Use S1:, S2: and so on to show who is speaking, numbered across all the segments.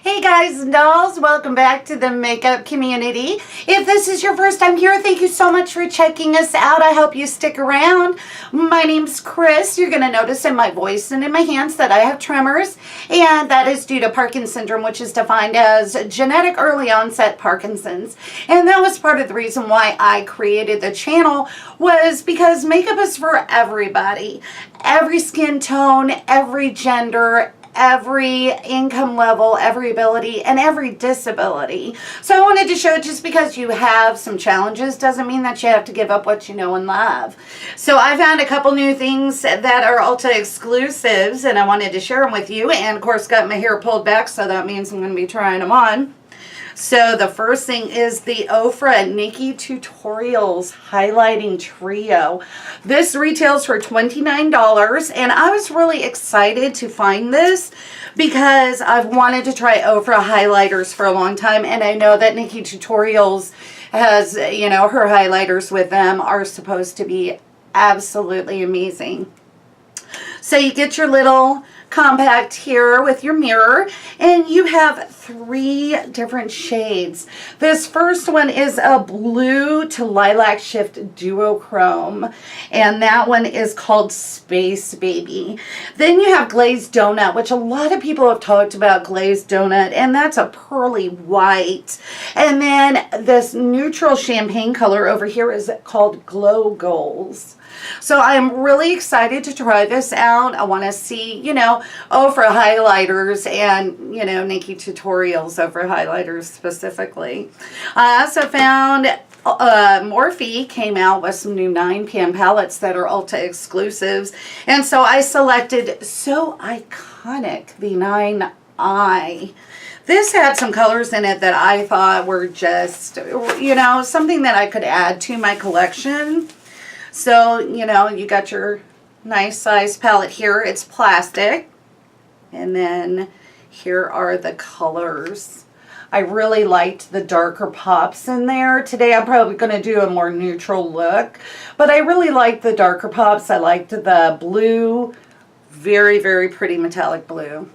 S1: Hey guys and dolls, welcome back to the makeup community. If this is your first time here, thank you so much for checking us out. I hope you stick around. My name's Chris. You're going to notice in my voice and in my hands that I have tremors, and that is due to Parkinson's syndrome, which is defined as genetic early onset Parkinson's. And that was part of the reason why I created the channel, was because makeup is for everybody. Every skin tone, every gender, every income level, every ability, and every disability. So I wanted to show, just because you have some challenges doesn't mean that you have to give up what you know and love. So I found a couple new things that are Ulta exclusives, and I wanted to share them with you. And of course got my hair pulled back, so that means I'm going to be trying them on. So the first thing is the Ofra Nikkie Tutorials Highlighting Trio. This retails for $29, and I was really excited to find this because I've wanted to try Ofra highlighters for a long time, and I know that Nikkie Tutorials has, you know, her highlighters with them are supposed to be absolutely amazing. So you get your little compact here with your mirror, and you have 3 different shades. This first one is a blue to lilac shift duochrome, and that one is called Space Baby. Then you have glazed donut, which a lot of people have talked about glazed donut, and that's a pearly white. And then this neutral champagne color over here is called Glow Goals. So I'm really excited to try this out. I want to see, you know, Ofra highlighters and, you know, Nikkie Tutorials Ofra highlighters specifically. I also found Morphe came out with some new 9pan palettes that are Ulta exclusives. And so I selected So Iconic, the 9i. This had some colors in it that I thought were just, you know, something that I could add to my collection. So, you know, you got your nice size palette here. It's plastic. And then here are the colors. I really liked the darker pops in there. Today I'm probably going to do a more neutral look. But I really liked the darker pops. I liked the blue. Very, very pretty metallic blue.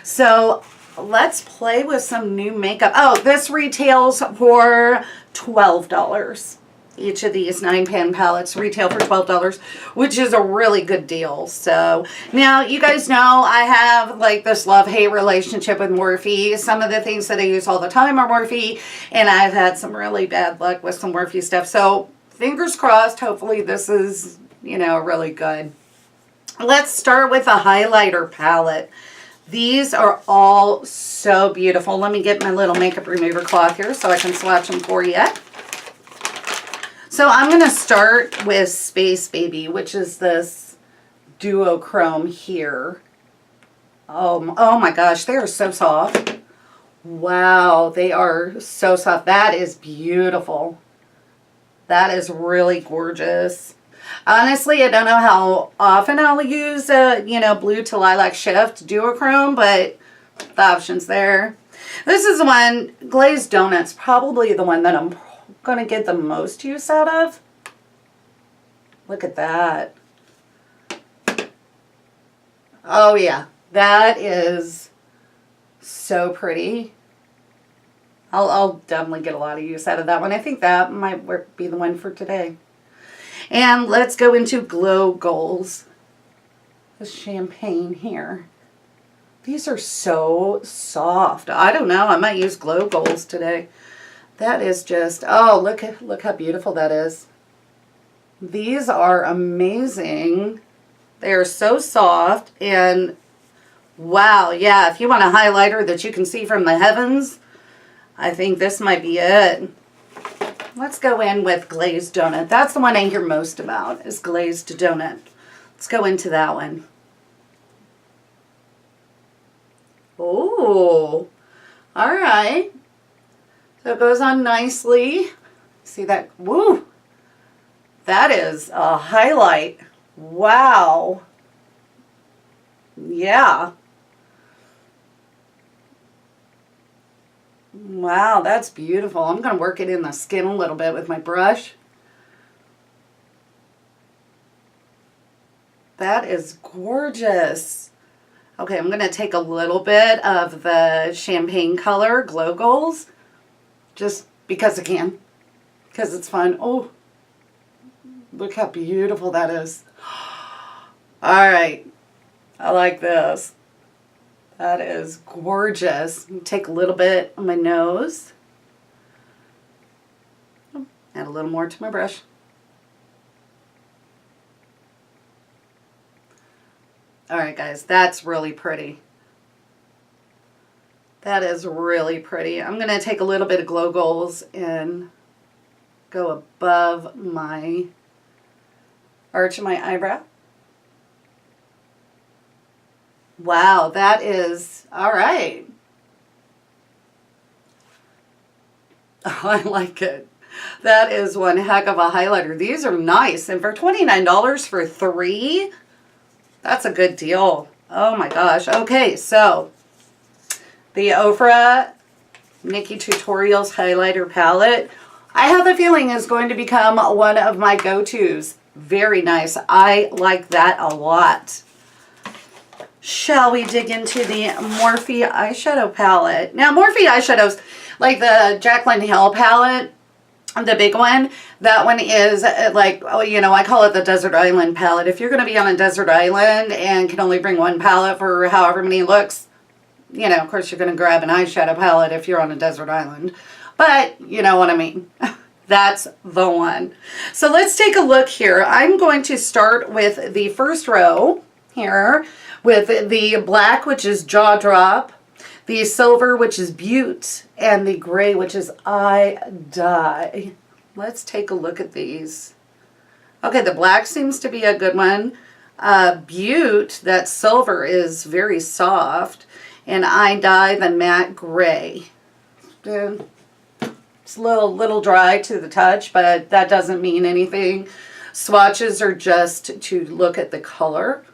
S1: So let's play with some new makeup. Oh, this retails for $12. Each of these 9pan palettes retail for $12, which is a really good deal. So now you guys know I have like this love-hate relationship with Morphe. Some of the things that I use all the time are Morphe, and I've had some really bad luck with some Morphe stuff. So fingers crossed, hopefully this is, you know, really good. Let's start with a highlighter palette. These are all so beautiful. Let me get my little makeup remover cloth here so I can swatch them for you. So I'm going to start with Space Baby, which is this duochrome here. Oh my gosh, they are so soft. Wow, they are so soft. That is beautiful. That is really gorgeous. Honestly, I don't know how often I'll use a, you know, blue to lilac shift duochrome, but the option's there. This is the one, Glazed Donut's probably the one that I'm going to get the most use out of. Look at that. Oh yeah, that is so pretty. I'll definitely get a lot of use out of that one. I think that might be the one for today. And let's go into Glow Goals. The champagne here. These are so soft. I don't know, I might use Glow Goals today. That is just, oh, look how beautiful that is. These are amazing. They are so soft, and wow, yeah, if you want a highlighter that you can see from the heavens, I think this might be it. Let's go in with Glazed Donut. That's the one I hear most about, is Glazed Donut. Let's go into that one. Oh, all right. So it goes on nicely. See that? Woo! That is a highlight. Wow. Yeah. Wow, that's beautiful. I'm going to work it in the skin a little bit with my brush. That is gorgeous. Okay, I'm going to take a little bit of the champagne color Glow Goals, just because I can, because it's fun. Oh, look how beautiful that is. All right, I like this. That is gorgeous. Take a little bit on my nose. Add a little more to my brush. All right, guys, that's really pretty. That is really pretty. I'm going to take a little bit of Glow Goals and go above my arch of my eyebrow. Wow, that is, all right. Oh, I like it. That is one heck of a highlighter. These are nice. And for $29 for 3, that's a good deal. Oh my gosh. Okay, so the Ofra Nikkie Tutorials highlighter palette, I have a feeling is going to become one of my go-tos. Very nice. I like that a lot. Shall we dig into the Morphe eyeshadow palette? Now, Morphe eyeshadows, like the Jaclyn Hill palette, the big one, that one is like, oh, you know, I call it the Desert Island palette. If you're going to be on a desert island and can only bring one palette for however many looks, you know, of course you're going to grab an eyeshadow palette if you're on a desert island. But you know what I mean. That's the one. So let's take a look here. I'm going to start with the first row here with the black, which is Jaw Drop, the silver, which is Butte, and the gray, which is I Die. Let's take a look at these. Okay, the black seems to be a good one. Butte, that silver, is very soft. And I Die, the matte gray. It's a little dry to the touch, but that doesn't mean anything. Swatches are just to look at the color.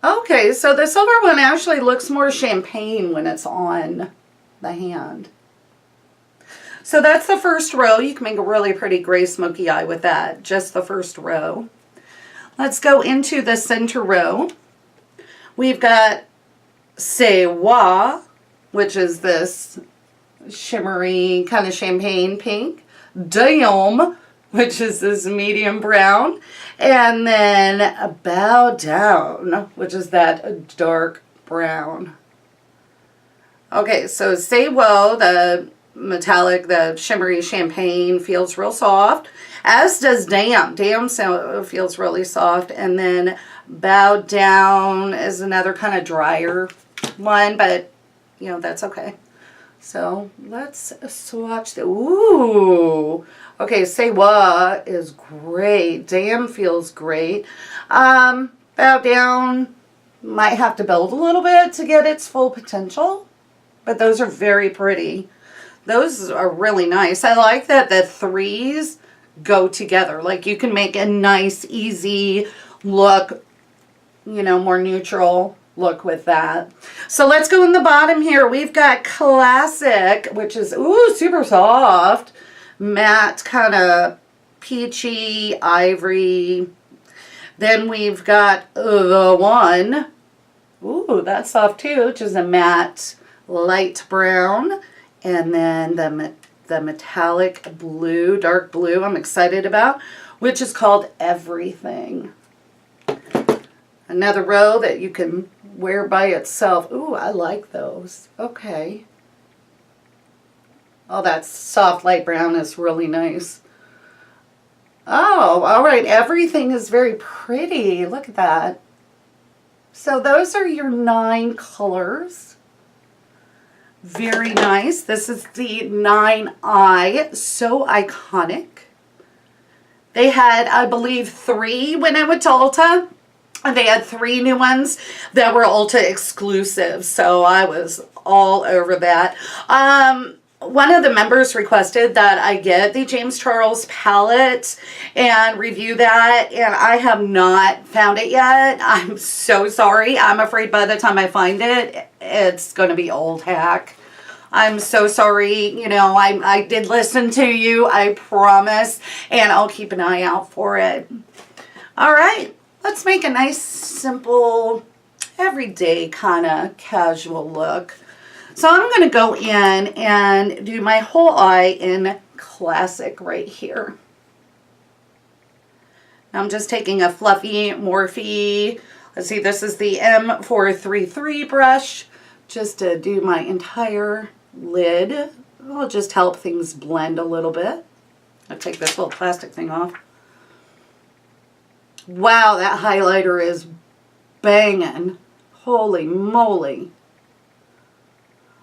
S1: Okay, so the silver one actually looks more champagne when it's on the hand. So that's the first row. You can make a really pretty gray smoky eye with that, just the first row. Let's go into the center row. We've got C'est Moi, which is this shimmery kind of champagne pink. Damn, which is this medium brown. And then Bow Down, which is that dark brown. Okay, so C'est Moi, the metallic, the shimmery champagne, feels real soft. As does Damn. Damn feels really soft. And then Bow Down is another kind of drier one, but, you know, that's okay. So let's swatch the, ooh. Okay, C'est Moi is great. Damn feels great. Bow Down might have to build a little bit to get its full potential, but those are very pretty. Those are really nice. I like that the threes go together. Like you can make a nice, easy look, you know, more neutral look with that. So let's go in the bottom here. We've got Classic, which is, ooh, super soft. Matte, kind of peachy, ivory. Then we've got the one. Ooh, that's soft too, which is a matte light brown. And then the metallic blue, dark blue, I'm excited about, which is called Everything. Another row that you can wear by itself. Ooh, I like those. Okay. Oh, that soft light brown is really nice. Oh, all right. Everything is very pretty. Look at that. So those are your 9 colors. Very nice. This is the 9i. So iconic. They had, I believe, 3 when I went to Ulta. They had 3 new ones that were Ulta exclusive, so I was all over that. One of the members requested that I get the James Charles palette and review that, and I have not found it yet. I'm so sorry. I'm afraid by the time I find it, it's going to be old hack. I'm so sorry. You know, I did listen to you, I promise, and I'll keep an eye out for it. All right. Let's make a nice, simple everyday kind of casual look. So I'm going to go in and do my whole eye in Classic right here. I'm just taking a fluffy Morphe. Let's see, this is the M433 brush, just to do my entire lid. It'll just help things blend a little bit. I'll take this little plastic thing off. Wow, that highlighter is banging. Holy moly.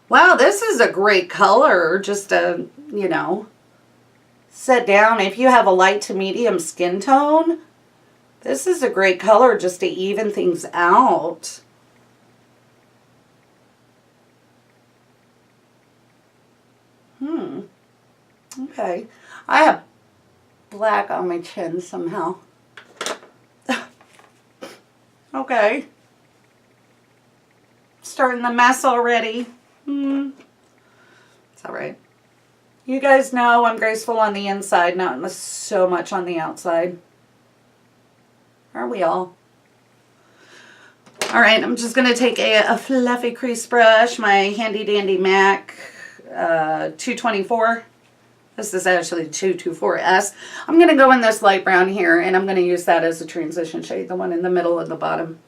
S1: Wow, this is a great color just to, you know, set down. If you have a light to medium skin tone, this is a great color just to even things out. Okay. I have black on my chin somehow. Okay. Starting the mess already. It's alright. You guys know I'm graceful on the inside, not so much on the outside. Aren't we all? Alright, I'm just going to take a fluffy crease brush, my handy dandy MAC 224. This is actually 224S. I'm going to go in this light brown here, and I'm going to use that as a transition shade, the one in the middle and the bottom.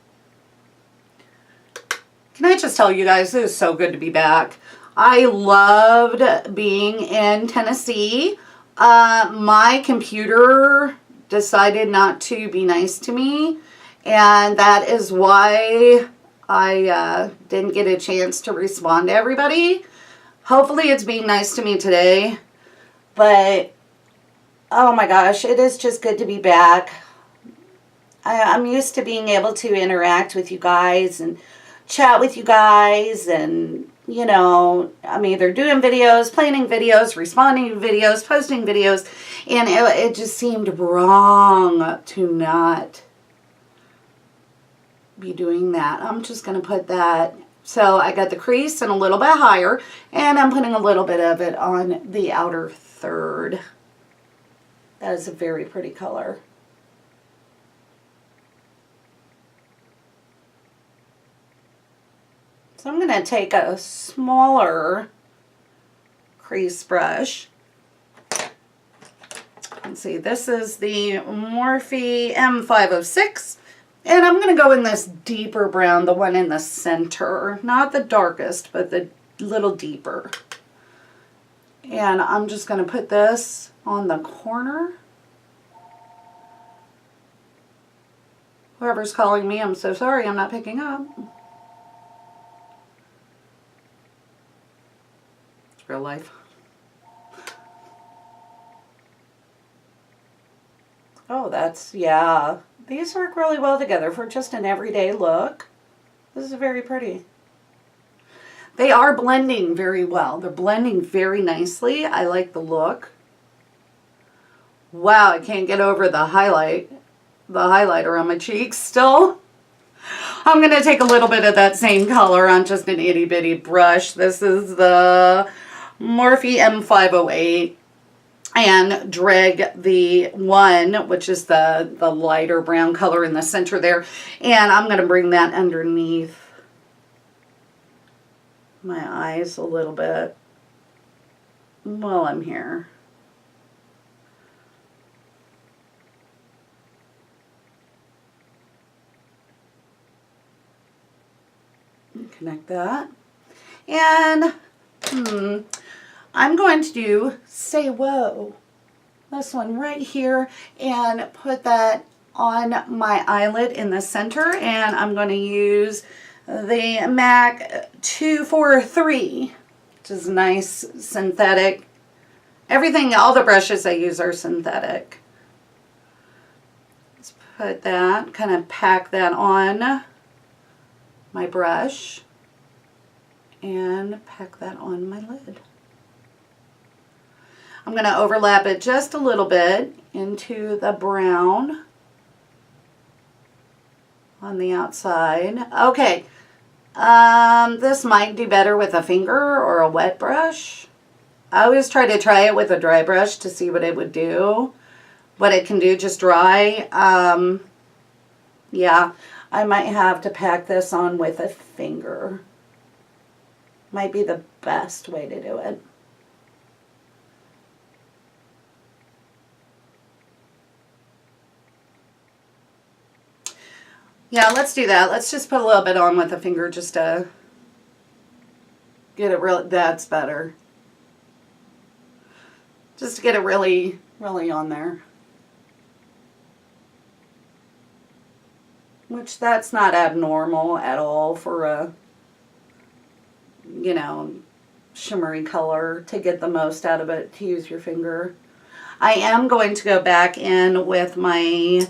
S1: Can I just tell you guys, it is so good to be back. I loved being in Tennessee. My computer decided not to be nice to me, and that is why I didn't get a chance to respond to everybody. Hopefully it's being nice to me today, but oh my gosh, it is just good to be back. I'm used to being able to interact with you guys and chat with you guys, and you know, I'm either doing videos, planning videos, responding to videos, posting videos, and it just seemed wrong to not be doing that. I'm just going to put that, so I got the crease and a little bit higher, and I'm putting a little bit of it on the outer third. That is a very pretty color. So I'm going to take a smaller crease brush. Let's see, this is the Morphe M506. And I'm going to go in this deeper brown, the one in the center. Not the darkest, but the little deeper. And I'm just going to put this on the corner. Whoever's calling me, I'm so sorry, I'm not picking up. Real life. Oh, that's, yeah. These work really well together for just an everyday look. This is very pretty. They are blending very well. They're blending very nicely. I like the look. Wow, I can't get over the highlighter on my cheeks still. I'm going to take a little bit of that same color on just an itty bitty brush. This is the Morphe M508, and drag the one, which is the lighter brown color in the center there, and I'm going to bring that underneath my eyes a little bit while I'm here. Connect that, and I'm going to do Say Whoa, this one right here, and put that on my eyelid in the center, and I'm going to use the MAC 243, which is nice synthetic. Everything, all the brushes I use are synthetic. Let's put that, kind of pack that on my brush, and pack that on my lid. I'm going to overlap it just a little bit into the brown on the outside. Okay, this might do better with a finger or a wet brush. I always try it with a dry brush to see what it would do, what it can do just dry. Yeah, I might have to pack this on with a finger. Might be the best way to do it. Yeah, let's do that. Let's just put a little bit on with a finger just to get it really, that's better. Just to get it really, really on there. Which that's not abnormal at all for a, you know, shimmery color to get the most out of it, to use your finger. I am going to go back in with my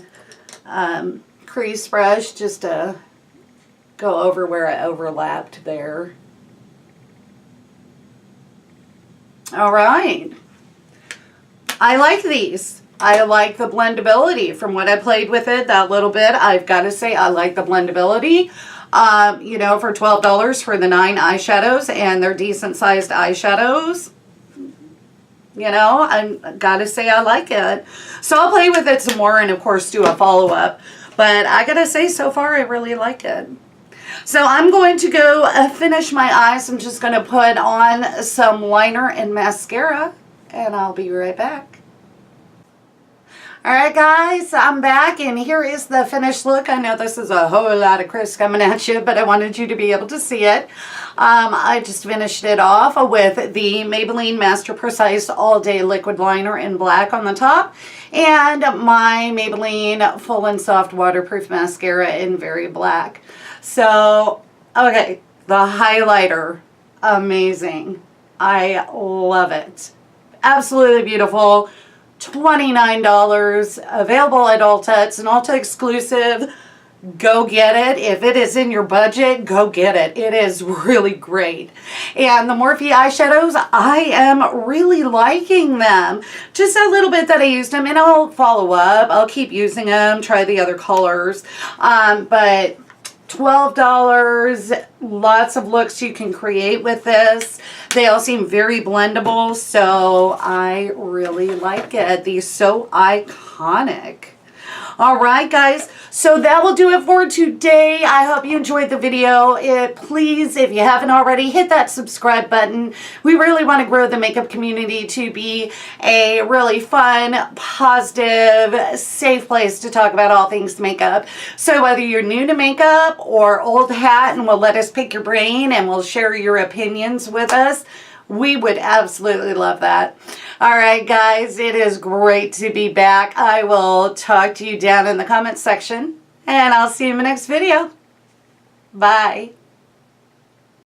S1: crease brush just to go over where I overlapped there. All right. I like these. I like the blendability. From what I played with it that little bit, I've got to say I like the blendability. You know, for $12 for the 9 eyeshadows, and they're decent sized eyeshadows. You know, I gotta say I like it. So I'll play with it some more and of course do a follow-up. But I gotta say so far I really like it. So I'm going to go finish my eyes. I'm just going to put on some liner and mascara and I'll be right back. Alright guys, I'm back and here is the finished look. I know this is a whole lot of Chris coming at you, but I wanted you to be able to see it. I just finished it off with the Maybelline Master Precise All Day Liquid Liner in black on the top and my Maybelline Full and Soft Waterproof Mascara in very black. So, okay, the highlighter, amazing. I love it. Absolutely beautiful. $29, available at Ulta. It's an Ulta exclusive. Go get it. If it is in your budget, go get it. It is really great. And the Morphe eyeshadows, I am really liking them. Just a little bit that I used them, and I'll follow up. I'll keep using them, try the other colors. But $12, lots of looks you can create with this. They all seem very blendable, so I really like it. These so iconic. All right, guys, so that will do it for today. I hope you enjoyed the video. Please, if you haven't already, hit that subscribe button. We really want to grow the makeup community to be a really fun, positive, safe place to talk about all things makeup. So whether you're new to makeup or old hat and will let us pick your brain and will share your opinions with us, we would absolutely love that. All right, guys, it is great to be back. I will talk to you down in the comments section, and I'll see you in my next video. Bye.